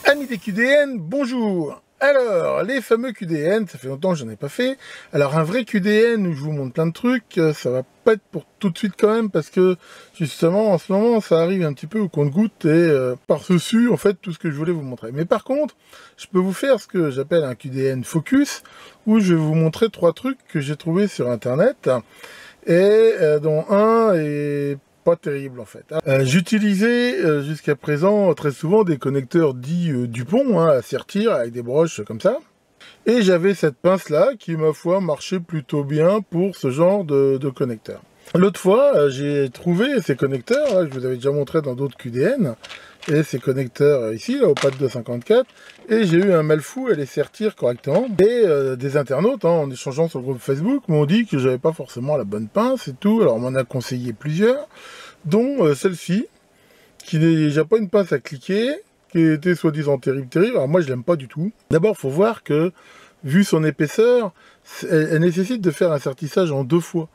Amis des QDN, bonjour. Alors, les fameux QDN, ça fait longtemps que j'en ai pas fait. Alors, un vrai QDN où je vous montre plein de trucs, ça va pas être pour tout de suite quand même, parce que, justement, en ce moment, ça arrive un petit peu au compte-gouttes et par-dessus, en fait, tout ce que je voulais vous montrer. Mais par contre, je peux vous faire ce que j'appelle un QDN focus, où je vais vous montrer 3 trucs que j'ai trouvés sur Internet, et dont un est pas terrible en fait. J'utilisais jusqu'à présent très souvent des connecteurs dits Dupont, à sertir avec des broches comme ça. Et j'avais cette pince là qui, ma foi, marchait plutôt bien pour ce genre de connecteur. L'autre fois, j'ai trouvé ces connecteurs, là, je vous avais déjà montré dans d'autres QDN, et ces connecteurs ici, là, au PAD 254, et j'ai eu un mal fou à les sertir correctement. Et des internautes, en échangeant sur le groupe Facebook, m'ont dit que j'avais pas forcément la bonne pince et tout, alors on m'en a conseillé plusieurs, dont celle-ci, qui n'est déjà pas une pince à cliquer, qui était soi-disant terrible. Alors moi je l'aime pas du tout. D'abord il faut voir que, vu son épaisseur, elle nécessite de faire un sertissage en 2 fois.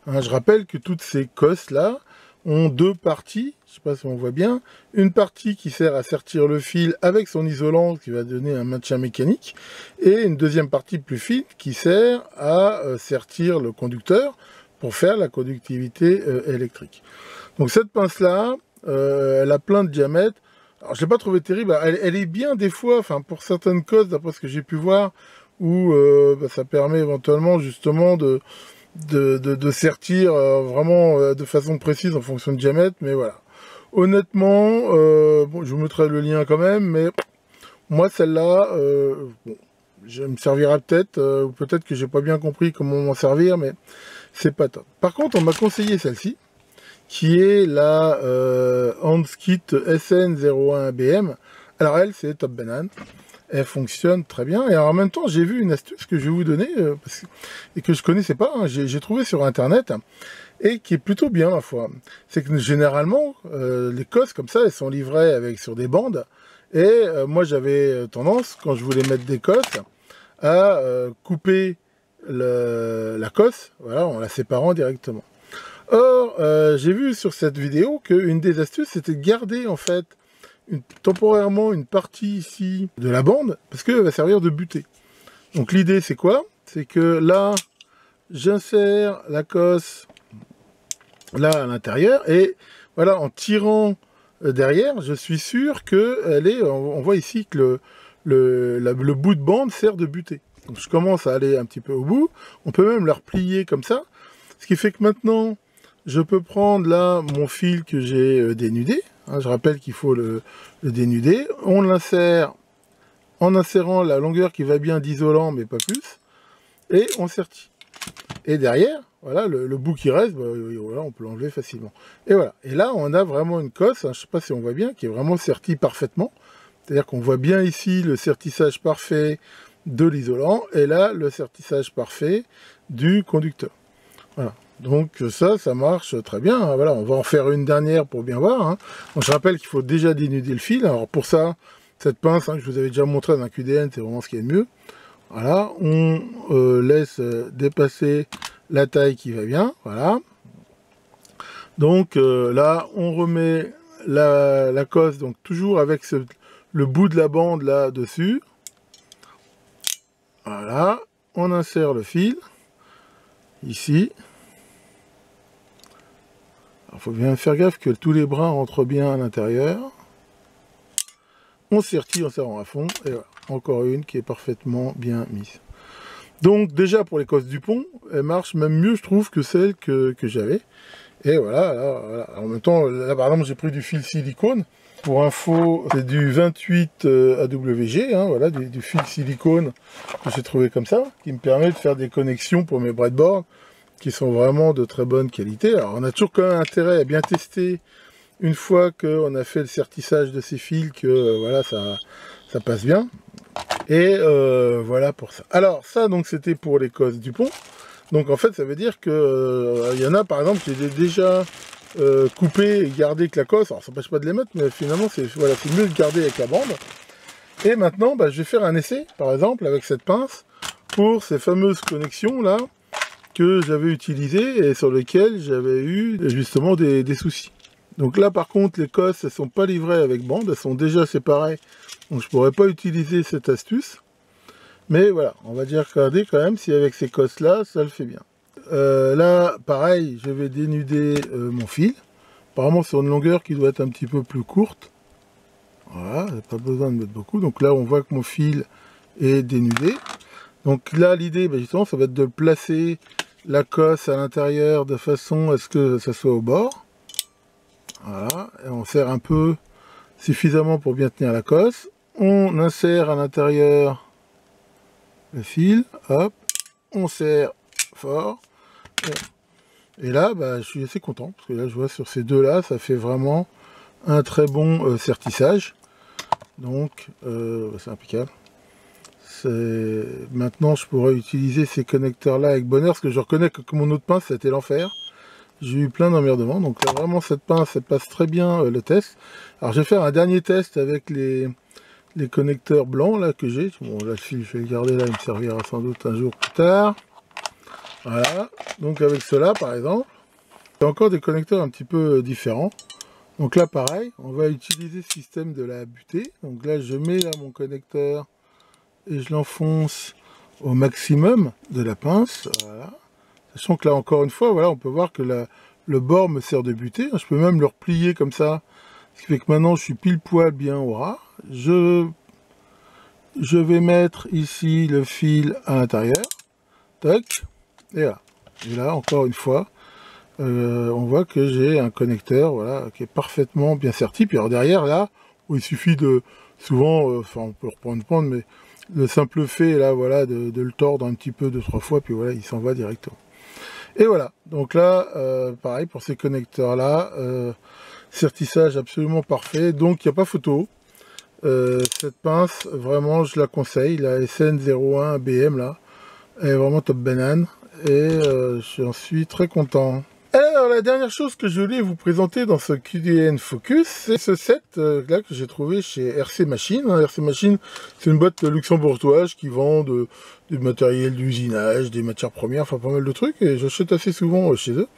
Je rappelle que toutes ces cosses là ont 2 parties, je sais pas si on voit bien, une partie qui sert à sertir le fil avec son isolant qui va donner un maintien mécanique, et une deuxième partie plus fine qui sert à sertir le conducteur pour faire la conductivité électrique. Donc cette pince là, elle a plein de diamètres. Alors je l'ai pas trouvée terrible, elle est bien des fois, enfin pour certaines causes d'après ce que j'ai pu voir, où ça permet éventuellement justement de sertir vraiment de façon précise en fonction du diamètre, mais voilà. Honnêtement, bon, je vous mettrai le lien quand même, mais moi celle-là, bon, je me servira peut-être, ou peut-être que j'ai pas bien compris comment m'en servir, mais c'est pas top. Par contre, on m'a conseillé celle-ci, qui est la Handskit SN01BM. Alors elle, c'est top banane. Elle fonctionne très bien. Et en même temps, j'ai vu une astuce que je vais vous donner, et que je connaissais pas, j'ai trouvé sur Internet, et qui est plutôt bien, ma foi. C'est que généralement, les cosses comme ça, elles sont livrées sur des bandes. Et moi, j'avais tendance, quand je voulais mettre des cosses, à couper la cosse, voilà, en la séparant directement. Or, j'ai vu sur cette vidéo qu'une des astuces, c'était de garder en fait temporairement une partie ici de la bande, parce qu'elle va servir de butée. Donc l'idée c'est quoi? C'est que là, j'insère la cosse là à l'intérieur, et voilà, en tirant derrière, je suis sûr que elle est, on voit ici que le bout de bande sert de butée. Donc je commence à aller un petit peu au bout, on peut même la replier comme ça, ce qui fait que maintenant, je peux prendre là mon fil que j'ai dénudé. Je rappelle qu'il faut le dénuder. On l'insère en insérant la longueur qui va bien d'isolant, mais pas plus. Et on sertit. Et derrière, voilà, le bout qui reste, voilà, on peut l'enlever facilement. Et voilà. Et là, on a vraiment une cosse, je ne sais pas si on voit bien, qui est vraiment sertie parfaitement. C'est-à-dire qu'on voit bien ici le sertissage parfait de l'isolant. Et là, le sertissage parfait du conducteur. Voilà. Donc ça marche très bien. Voilà, on va en faire une dernière pour bien voir. Donc je rappelle qu'il faut déjà dénuder le fil. Alors pour ça, cette pince que je vous avais déjà montré dans un QDN, c'est vraiment ce qu'il y a de mieux. Voilà, on laisse dépasser la taille qui va bien. Voilà. Donc là, on remet la cosse, donc toujours avec le bout de la bande là dessus. Voilà, on insère le fil ici. Il faut bien faire gaffe que tous les brins rentrent bien à l'intérieur. On sertit en serrant à fond, et voilà, encore une qui est parfaitement bien mise. Donc déjà pour les cosses Dupont, elles marchent même mieux je trouve que celles que j'avais. Et voilà, là, voilà. En même temps, là par exemple j'ai pris du fil silicone. Pour info, c'est du 28 AWG, voilà, du fil silicone que j'ai trouvé comme ça, qui me permet de faire des connexions pour mes breadboards, qui sont vraiment de très bonne qualité. Alors on a toujours quand même intérêt à bien tester une fois qu'on a fait le sertissage de ces fils, que voilà, ça passe bien. Et voilà pour ça. Alors ça, donc c'était pour les cosses Dupont. Donc en fait ça veut dire que il y en a par exemple qui j'ai déjà coupé et gardé avec la cosse. Alors ça n'empêche pas de les mettre, mais finalement c'est voilà, mieux de garder avec la bande. Et maintenant je vais faire un essai par exemple avec cette pince pour ces fameuses connexions là que j'avais utilisé et sur lesquels j'avais eu justement des soucis. Donc là par contre les cosses elles sont pas livrées avec bande, elles sont déjà séparées Donc je pourrais pas utiliser cette astuce. Mais voilà, on va dire regarder quand même si avec ces cosses là, ça le fait bien. Là, pareil, je vais dénuder mon fil. Apparemment sur une longueur qui doit être un petit peu plus courte. Voilà, pas besoin de mettre beaucoup. Donc là, on voit que mon fil est dénudé. Donc là, l'idée, justement, ça va être de placer la cosse à l'intérieur de façon à ce que ça soit au bord. Voilà, et on serre un peu suffisamment pour bien tenir la cosse. On insère à l'intérieur le fil, hop, on serre fort. Et là, je suis assez content, parce que là, je vois sur ces deux-là, ça fait vraiment un très bon sertissage. Donc, c'est impeccable. Maintenant, je pourrais utiliser ces connecteurs-là avec bonheur, parce que je reconnais que mon autre pince, c'était l'enfer. J'ai eu plein d'emmerdements, donc là, vraiment, cette pince, elle passe très bien le test. Alors, je vais faire un dernier test avec les connecteurs blancs, là, que j'ai. Bon, là, le fil, je vais le garder là, il me servira sans doute un jour plus tard. Voilà, donc avec cela, par exemple, c'est encore des connecteurs un petit peu différents. Donc là, pareil, on va utiliser le système de la butée. Donc là, je mets là mon connecteur et je l'enfonce au maximum de la pince. Voilà. Sachant que là, encore une fois, voilà, on peut voir que le bord me sert de butée. Je peux même le replier comme ça. Ce qui fait que maintenant, je suis pile poil bien au ras. Je vais mettre ici le fil à l'intérieur. Tac. Et là. Et là, encore une fois, on voit que j'ai un connecteur, voilà, qui est parfaitement bien serti. Puis alors derrière, là, où il suffit de, souvent, enfin on peut reprendre, mais le simple fait, là, voilà, de le tordre un petit peu 2-3 fois, puis voilà, il s'en va directement. Et voilà, donc là, pareil, pour ces connecteurs-là, sertissage absolument parfait, donc il n'y a pas photo. Cette pince, vraiment, je la conseille, la SN01 BM, là, elle est vraiment top banane, et j'en suis très content. Alors, la dernière chose que je voulais vous présenter dans ce QDN Focus, c'est ce set là que j'ai trouvé chez RC Machine. RC Machine, c'est une boîte luxembourgeoise qui vend du matériel d'usinage, des matières premières, enfin pas mal de trucs, et j'achète assez souvent chez eux.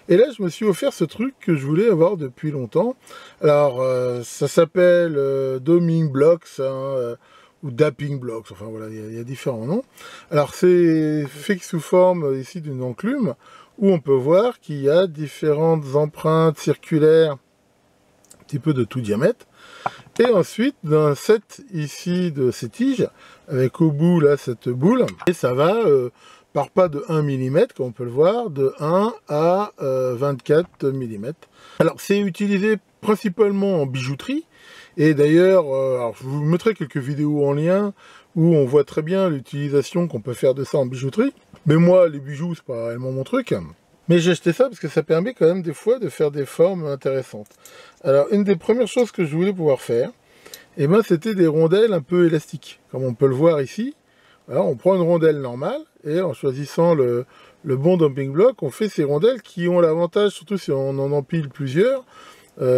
Et là, je me suis offert ce truc que je voulais avoir depuis longtemps. Alors, ça s'appelle Doming Blocks, ou Dapping Blocks, enfin voilà, il y a différents noms. Alors, c'est fait sous forme ici d'une enclume, où on peut voir qu'il y a différentes empreintes circulaires, un petit peu de tout diamètre, et ensuite d'un set ici de ces tiges, avec au bout là cette boule, et ça va par pas de 1 mm, comme on peut le voir, de 1 à 24 mm. Alors c'est utilisé principalement en bijouterie, et d'ailleurs, je vous mettrai quelques vidéos en lien, où on voit très bien l'utilisation qu'on peut faire de ça en bijouterie. Mais moi, les bijoux, c'est pas réellement mon truc. Mais j'ai acheté ça parce que ça permet quand même des fois de faire des formes intéressantes. Alors, une des premières choses que je voulais pouvoir faire, c'était des rondelles un peu élastiques. Comme on peut le voir ici, alors, on prend une rondelle normale, et en choisissant le bon dumping block, on fait ces rondelles qui ont l'avantage, surtout si on en empile plusieurs,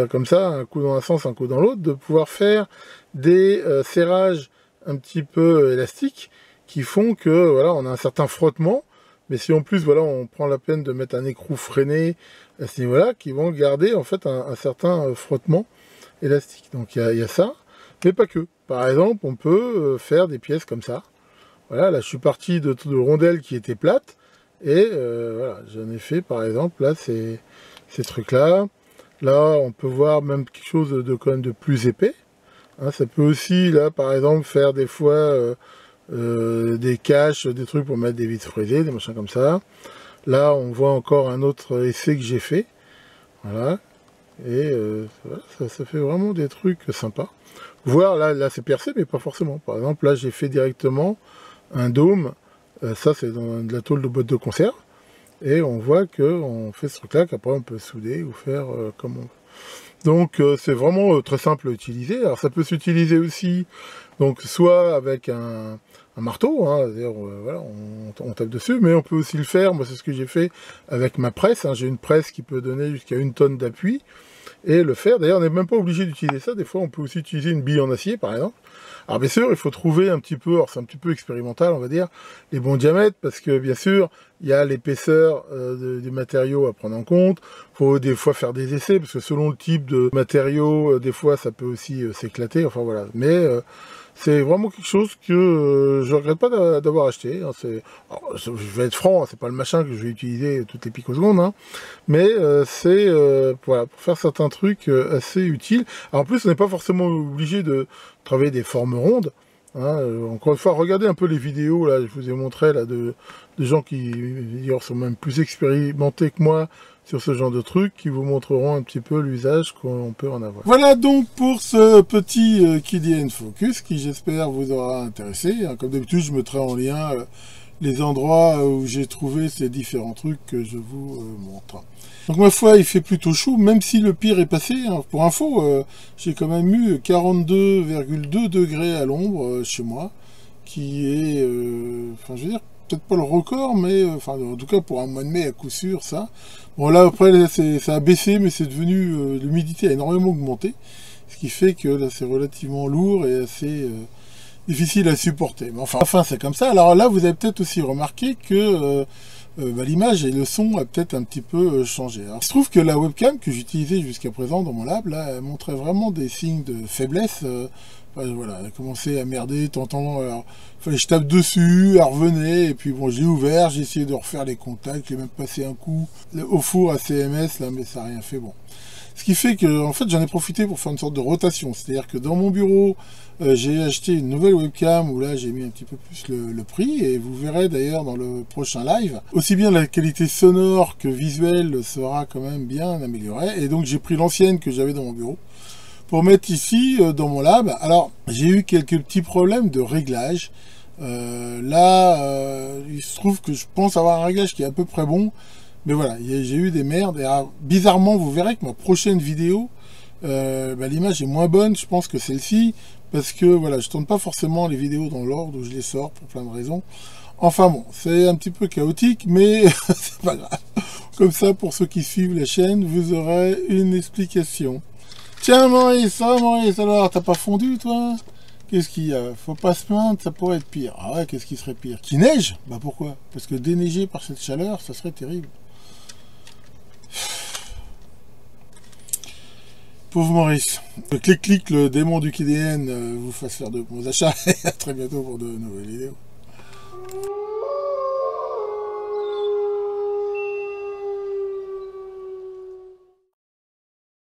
comme ça, un coup dans un sens, un coup dans l'autre, de pouvoir faire des serrages un petit peu élastiques qui font que voilà, on a un certain frottement, mais si en plus voilà, on prend la peine de mettre un écrou freiné à ce niveau-là, qui vont garder en fait un certain frottement élastique. Donc il y a ça, mais pas que. Par exemple, on peut faire des pièces comme ça. Voilà, là je suis parti de rondelles qui étaient plates, et voilà, j'en ai fait par exemple là ces trucs-là. Là, on peut voir même quelque chose de quand même de plus épais. Hein, ça peut aussi, là, par exemple, faire des fois des caches, des trucs pour mettre des vis fraisées, des machins comme ça. Là, on voit encore un autre essai que j'ai fait. Voilà. Et voilà, ça fait vraiment des trucs sympas. Voir, là c'est percé, mais pas forcément. Par exemple, là, j'ai fait directement un dôme. Ça, c'est dans de la tôle de boîte de conserve. Et on voit qu'on fait ce truc-là, qu'après on peut souder ou faire comme on veut. Donc c'est vraiment très simple à utiliser. Alors ça peut s'utiliser aussi, donc soit avec un marteau, hein, c'est-à-dire voilà, on tape dessus, mais on peut aussi le faire, moi c'est ce que j'ai fait avec ma presse, hein. J'ai une presse qui peut donner jusqu'à 1 tonne d'appui, et le faire. D'ailleurs, on n'est même pas obligé d'utiliser ça. Des fois, on peut aussi utiliser une bille en acier, par exemple. Alors bien sûr, il faut trouver un petit peu, alors c'est un petit peu expérimental, on va dire, les bons diamètres, parce que bien sûr, il y a l'épaisseur des matériaux à prendre en compte. Il faut des fois faire des essais, parce que selon le type de matériaux, des fois, ça peut aussi s'éclater. Enfin voilà, mais c'est vraiment quelque chose que je regrette pas d'avoir acheté. Hein. Alors, je vais être franc, hein, c'est pas le machin que je vais utiliser toutes les picosecondes, hein, mais c'est voilà, pour faire certains trucs assez utiles. Alors, en plus, on n'est pas forcément obligé de travailler des formes rondes. Hein. Encore une fois, regardez un peu les vidéos, là, je vous ai montré là, de gens qui d'ailleurs sont même plus expérimentés que moi sur ce genre de trucs, qui vous montreront un petit peu l'usage qu'on peut en avoir. Voilà donc pour ce petit KDN Focus qui j'espère vous aura intéressé. Comme d'habitude, je mettrai en lien les endroits où j'ai trouvé ces différents trucs que je vous montre. Donc ma foi, il fait plutôt chaud, même si le pire est passé. Hein. Pour info, j'ai quand même eu 42,2 degrés à l'ombre chez moi, qui est, enfin je veux dire, peut-être pas le record, mais enfin en tout cas pour un mois de mai à coup sûr ça. Bon là après ça a baissé, mais c'est devenu, l'humidité a énormément augmenté, ce qui fait que là c'est relativement lourd et assez difficile à supporter. Mais enfin c'est comme ça. Alors là vous avez peut-être aussi remarqué que l'image et le son a peut-être un petit peu changé. Alors, il se trouve que la webcam que j'utilisais jusqu'à présent dans mon lab, là, elle montrait vraiment des signes de faiblesse. Voilà, elle a commencé à merder, alors, fallait que je tape dessus, elle revenait, et puis bon, j'ai ouvert, j'ai essayé de refaire les contacts, j'ai même passé un coup au four à CMS, là, mais ça n'a rien fait, bon. Ce qui fait que, en fait, j'en ai profité pour faire une sorte de rotation. C'est-à-dire que dans mon bureau, j'ai acheté une nouvelle webcam où là, j'ai mis un petit peu plus le prix. Et vous verrez d'ailleurs dans le prochain live, aussi bien la qualité sonore que visuelle sera quand même bien améliorée. Et donc, j'ai pris l'ancienne que j'avais dans mon bureau pour mettre ici dans mon lab. Alors, j'ai eu quelques petits problèmes de réglage. Là, il se trouve que je pense avoir un réglage qui est à peu près bon. Mais voilà, j'ai eu des merdes. Et alors, bizarrement, vous verrez que ma prochaine vidéo, l'image est moins bonne, je pense que celle-ci, parce que voilà, je tourne pas forcément les vidéos dans l'ordre où je les sors pour plein de raisons. Enfin bon, c'est un petit peu chaotique, mais c'est pas grave. Comme ça, pour ceux qui suivent la chaîne, vous aurez une explication. Tiens Maurice, alors t'as pas fondu toi? Qu'est-ce qu'il y a? Faut pas se plaindre, ça pourrait être pire. Ah ouais, qu'est-ce qui serait pire? Qu'il neige? Bah pourquoi? Parce que déneiger par cette chaleur, ça serait terrible. Pauvre Maurice. Clic, le démon du KDN vous fasse faire de bons achats. Et à très bientôt pour de nouvelles vidéos.